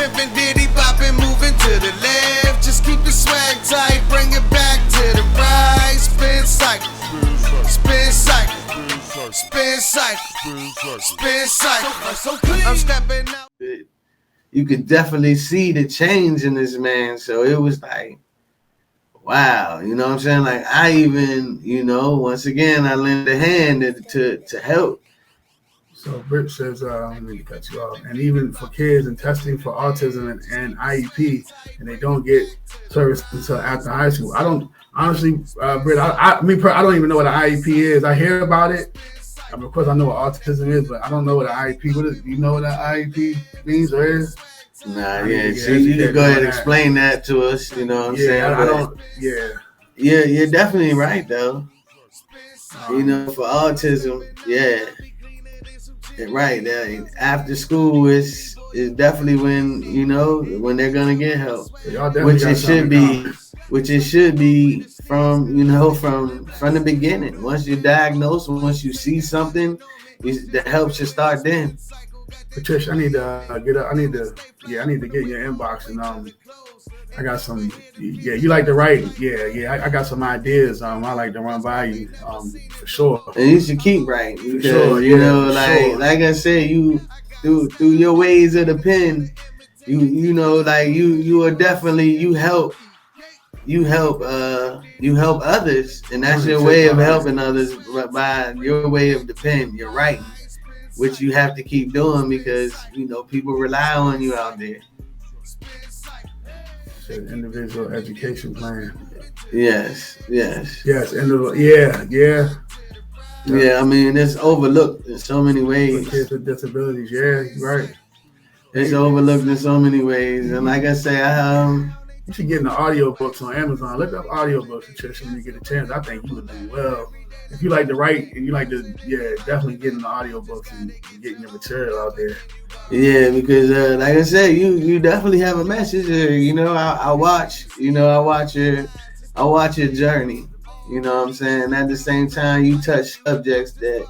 pimpin', diddy boppin', moving to the left. Just keep the swag tight, bring it back to the right. SpinCycle, SpinCycle, SpinCycle, SpinCycle. I'm stepping out. You could definitely see the change in this man. So it was like, wow, you know what I'm saying? Like I even, once again, I lend a hand to help. So Britt says, let me cut you off. And even for kids and testing for autism and IEP, and they don't get service until after high school. I don't honestly, Britt. I don't even know what an IEP is. I hear about it. I mean, of course, I know what autism is, but I don't know what an IEP. What is? Do you know what an IEP means or is? Nah, yeah. So you can go ahead and explain that to us. You know what I'm saying? I don't. Yeah. Yeah, you're definitely right though. For autism, yeah. Right, after school is definitely when when they're gonna get help, which it should be from from the beginning. Once you're diagnosed, once you see something, the help should start then. Patricia, I need to get your inbox and I got some. Yeah, you like to write. Yeah. I got some ideas. I like to run by you. For sure. And you should keep writing because like I said, you through your ways of the pen, you are definitely you help others, and that's your way of helping others by your way of the pen, your writing, which you have to keep doing because people rely on you out there. Individual education plan. Yes. Yeah. I mean, it's overlooked in so many ways. For kids with disabilities, yeah, right. It's overlooked in so many ways, and like I say, you should get in the audiobooks on Amazon. Look up audiobooks, Patricia, when you get a chance. I think you would do well. If you like to write and you like to, definitely get in the audiobooks and getting your material out there. Yeah, because like I said, you definitely have a message. I watch your journey. You know what I'm saying? At the same time, you touch subjects that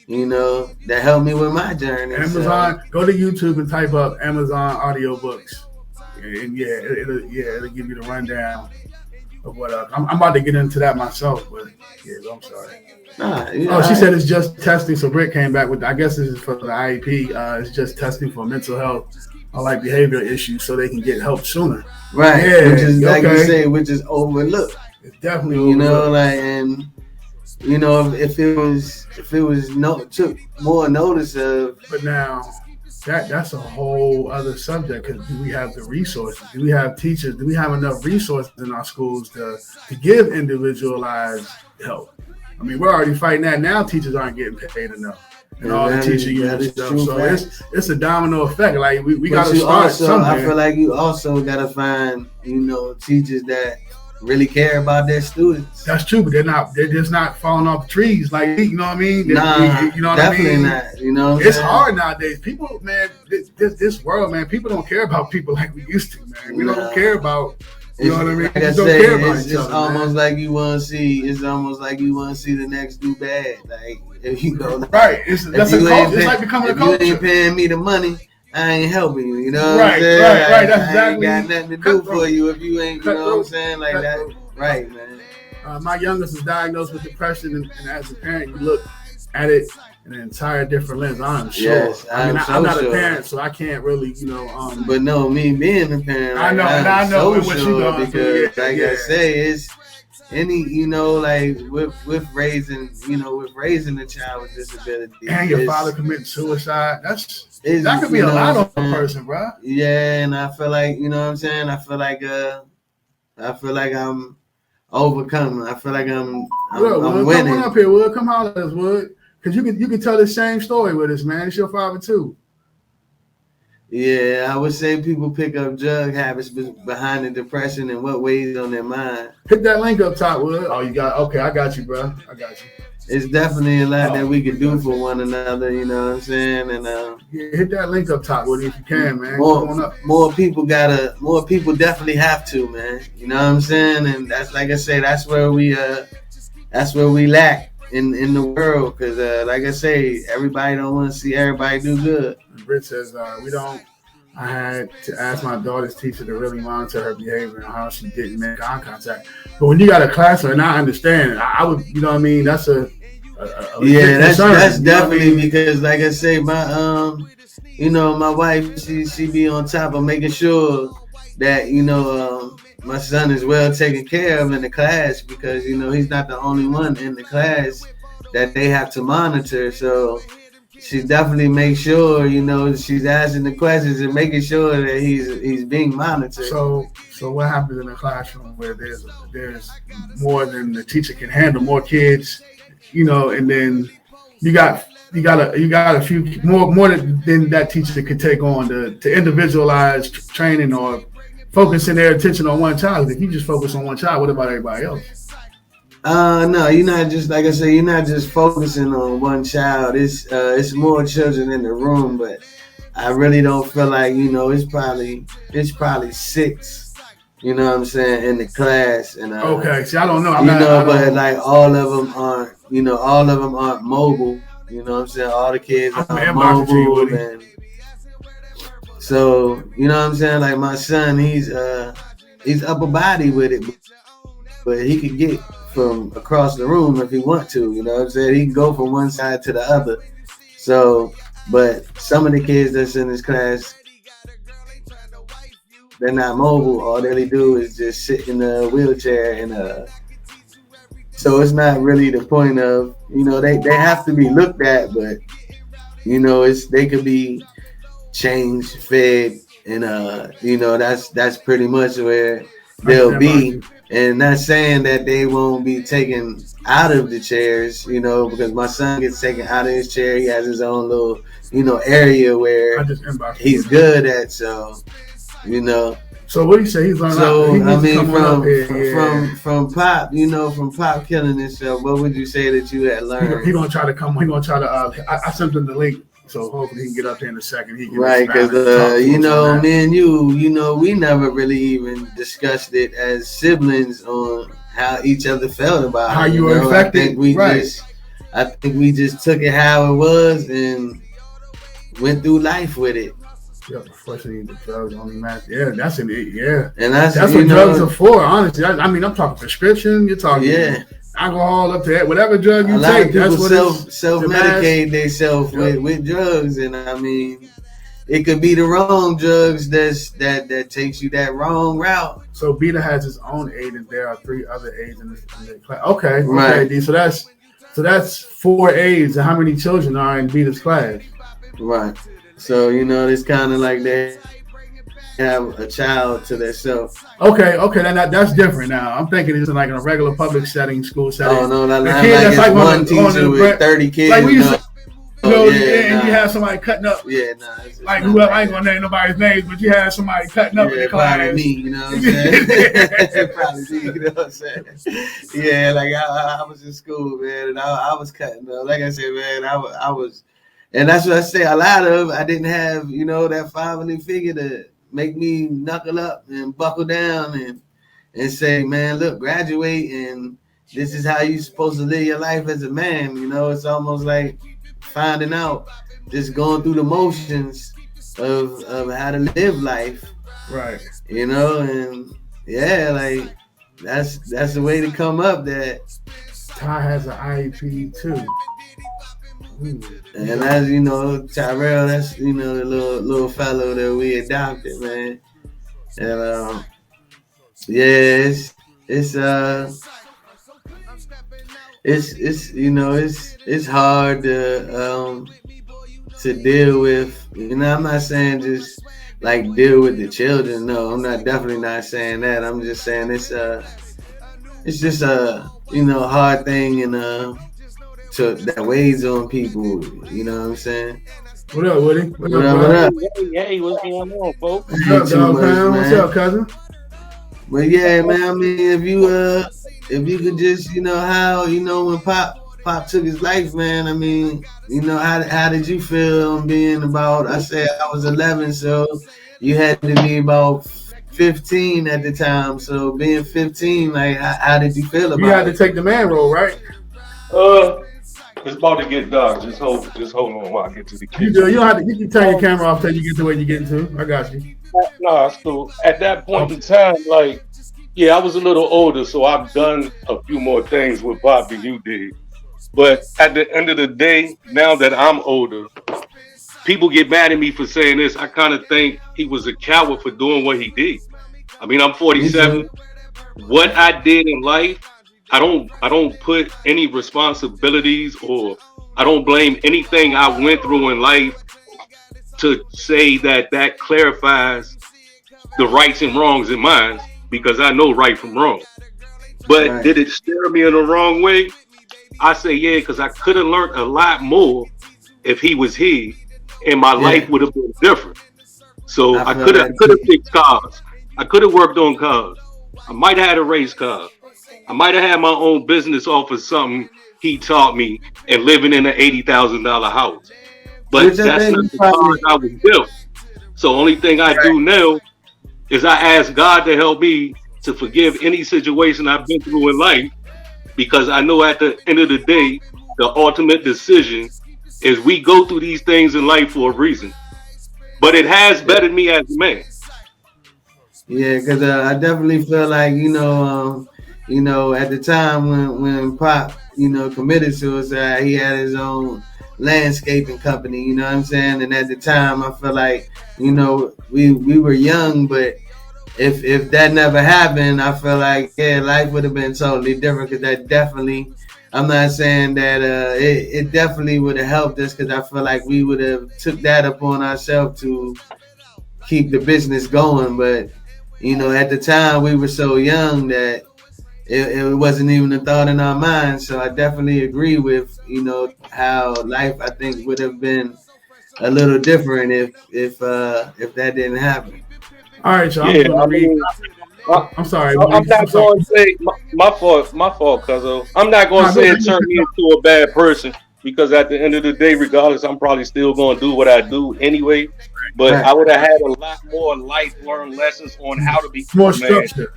that help me with my journey. Amazon, go to YouTube and type up Amazon audiobooks, and it'll give you the rundown of what I'm about to get into that myself, but I'm sorry. She said it's just testing. So Britt came back with, I guess this is for the IEP. It's just testing for mental health or like behavioral issues, so they can get help sooner. Right. Yeah. Which is like you say, which is overlooked. It's definitely overlooked. If it was took more notice of. But now. That's a whole other subject, because do we have the resources? Do we have teachers? Do we have enough resources in our schools to give individualized help? I mean, we're already fighting that now. Teachers aren't getting paid enough, and all the teacher union stuff. So it's a domino effect. Like we got to start somewhere. I feel like you also got to find teachers that really care about their students. That's true, but they're just not falling off the trees like you know what I mean? You know what I mean? Not. It's hard nowadays. People, man, this world, man, people don't care about people like we used to, man. We don't care about you know what I mean? Like I say, it's almost like you want to see. It's almost like you want to see the next do bad. Like if you go right, it's like becoming a culture. If you ain't paying me the money, I ain't helping you, what I'm saying? Right. That's exactly. I ain't got nothing to do for you if you ain't, what I'm saying? Like that. Right, man. My youngest is diagnosed with depression, and as a parent, you look at it in an entire different lens. I'm sure. Yes, I'm not sure. A parent, so I can't really, But no, me being a parent, I know so what sure you going because, I say, it's any, like with raising a child with disability, and your father committing suicide. That could be a lot on a person, bro. Yeah, and I feel like, what I'm saying? I feel like I'm overcoming. I feel like I'm winning. Come on up here, Wood. Come holler at us, Wood. Because you can tell the same story with us, man. It's your father too. Yeah, I would say people pick up drug habits behind the depression and what weighs on their mind. Hit that link up top, Wood. Oh, you got okay. I got you, bro. I got you. It's definitely a lot that we can do for one another, you know what I'm saying? And hit that link up top with it if you can, man. More people definitely have to, man. You know what I'm saying? And that's like I say, that's where we lack in the world, because like I say, everybody don't want to see everybody do good. Britt says we don't I had to ask my daughter's teacher to really monitor her behavior and how she didn't make eye contact. But when you got a classroom, and I understand, I would, you know what I mean? That's a yeah, that's concern, definitely you know because, like I say, my wife, she be on top of making sure that my son is well taken care of in the class because he's not the only one in the class that they have to monitor. So she definitely makes sure she's asking the questions and making sure that he's being monitored. So what happens in a classroom where there's more than the teacher can handle, more kids, and then you got a few more than that teacher could take on to individualize training or focusing their attention on one child. If you just focus on one child, what about everybody else? No, you're not just like I said. You're not just focusing on one child. It's more children in the room, but I really don't feel like it's probably 6. You know what I'm saying in the class and okay. See, I don't know. But like all of them aren't mobile. You know what I'm saying? All the kids are mobile, and so you know what I'm saying. Like my son, he's upper body with it, but he can get from across the room if he want to, you know what I'm saying? He can go from one side to the other. So, but some of the kids that's in this class, they're not mobile. All they really do is just sit in a wheelchair and so it's not really the point of, they have to be looked at, but they could be changed, fed, and that's pretty much where they'll be. And not saying that they won't be taken out of the chairs, because my son gets taken out of his chair. He has his own little, area where he's good at. So, So what do you say? He's learning. So from Pop, from Pop killing himself, what would you say that you had learned? He gonna try to come. He gonna try to. I sent him the link. So hopefully he can get up there in a second. Right, because me and you, we never really even discussed it as siblings on how each other felt about how you were affected. I think we just took it how it was and went through life with it. Yeah, especially the drugs only match. Yeah, that's an yeah. And that's what drugs are for. Honestly, I'm talking prescription. You're talking alcohol up to that, whatever drug you take. That's what self-medicate themselves with drugs, and I mean, it could be the wrong drugs that takes you that wrong route. So Beta has his own aid, and there are 3 other aids in the class. Okay, right. D. So that's 4 aids, and how many children are in Beta's class? Right. So it's kind of like they have a child to themselves. Okay, that's different now. I'm thinking it's like in a regular public setting, school setting. Oh no, that's like one teacher with 30 kids. Like when and you have somebody cutting up. Yeah, nah. Like whoever, I ain't gonna name nobody's names, but you have somebody cutting up in the class. Probably me, you know what I'm saying? Probably me, you know what I'm saying? Yeah, like I was in school, man, and I was cutting up. Like I said, man, I was, and that's what I say. A lot of I didn't have, that fatherly figure to make me knuckle up and buckle down and say, man, look, graduate, and this is how you're supposed to live your life as a man. It's almost like finding out, just going through the motions of how to live life. Right. And yeah, like that's the way to come up that Ty has an IEP too. And as Tyrell, that's the little fellow that we adopted, man. And it's hard to deal with. I'm not saying just like deal with the children. No, I'm definitely not saying that. I'm just saying it's just a hard thing and so that weighs on people, you know what I'm saying? What up, Woody? What up? Hey, what's going on, folks? What's up, dog, what's up, cousin? But yeah, man, I mean, if you could just, how, when Pop took his life, man, I mean, how did you feel being about, I said I was 11, so you had to be about 15 at the time. So being 15, like, how did you feel about it? You had to take the man role, right? It's about to get dark. Just hold on while I get to the You kitchen. do. You don't have to. You can turn your camera off till you get to where you're getting to. I got you. Nah, so at that point Okay. in time, like, yeah, I was a little older, so I've done a few more things with Pop than you did. But at the end of the day, now that I'm older, people get mad at me for saying this. I kind of think he was a coward for doing what he did. I mean, I'm Me 47. too. What I did in life, I don't put any responsibilities or I don't blame anything I went through in life to say that that clarifies the rights and wrongs in mine because I know right from wrong. But Right. did it steer me in the wrong way? I say yeah, because I could have learned a lot more if he was here, and my life Yeah. would have been different. So I I feel could have that could too. have fixed cars. I could have worked on cars. I might have had a race car. I might have had my own business off of something he taught me and living in an $80,000 house. Which But I that's think not you the probably cars I was built. So only thing I do now is I ask God to help me to forgive any situation I've been through in life because I know at the end of the day, the ultimate decision is we go through these things in life for a reason. But it has yeah, bettered me as a man. yeah, because I definitely feel like at the time when Pop committed suicide, he had his own landscaping company. You know what I'm saying? And at the time, I feel like we were young, but if that never happened, I feel like life would have been totally different. Because that definitely, I'm not saying that it definitely would have helped us. Because I feel like we would have took that upon ourselves to keep the business going. But at the time we were so young that it wasn't even a thought in our minds. So I definitely agree with how life I think would have been a little different if that didn't happen. All right, so I'm Yeah, going to I read. mean, I, I'm sorry, I'm Malik. I'm not sorry. going to say my fault, cuz I'm not going to No, go say it ahead. turned me into a bad person because at the end of the day, regardless, I'm probably still going to do what I do anyway. But I Right. would have had a lot more life learned lessons on how to become More a man, structure.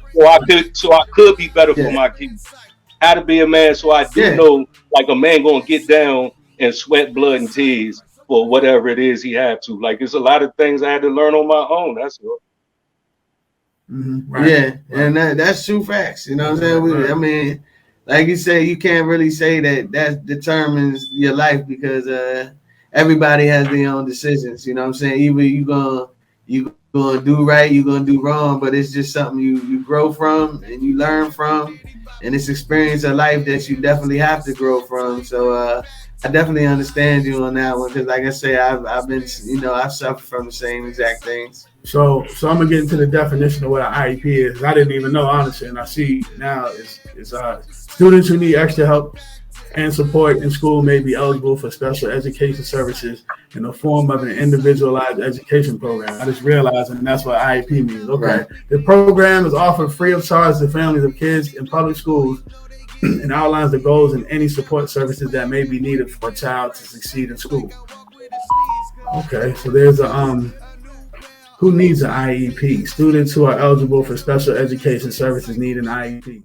so I could be better for Yeah. my kids. How to be a man, so I do Yeah. know like a man gonna get down and sweat blood and tears for whatever it is he had to. Like it's a lot of things I had to learn on my own. That's all. Right. Yeah, Right. and that's true facts. You know what I'm saying? Right. I mean, like you say, you can't really say that determines your life because everybody has their own decisions. You know what I'm saying? Either you gonna do right, you gonna do wrong, but it's just something you grow from and you learn from, and it's experience of life that you definitely have to grow from. So I definitely understand you on that one because, like I say, I've been I've suffered from the same exact things. So I'm gonna get into the definition of what an IEP is. I didn't even know honestly, and I see now is students who need extra help and support in school may be eligible for special education services in the form of an individualized education program. I just realized, and that's what IEP means. Okay, Right. the program is offered free of charge to families of kids in public schools and outlines the goals and any support services that may be needed for a child to succeed in school. Okay, so there's a who needs an IEP? Students who are eligible for special education services need an IEP.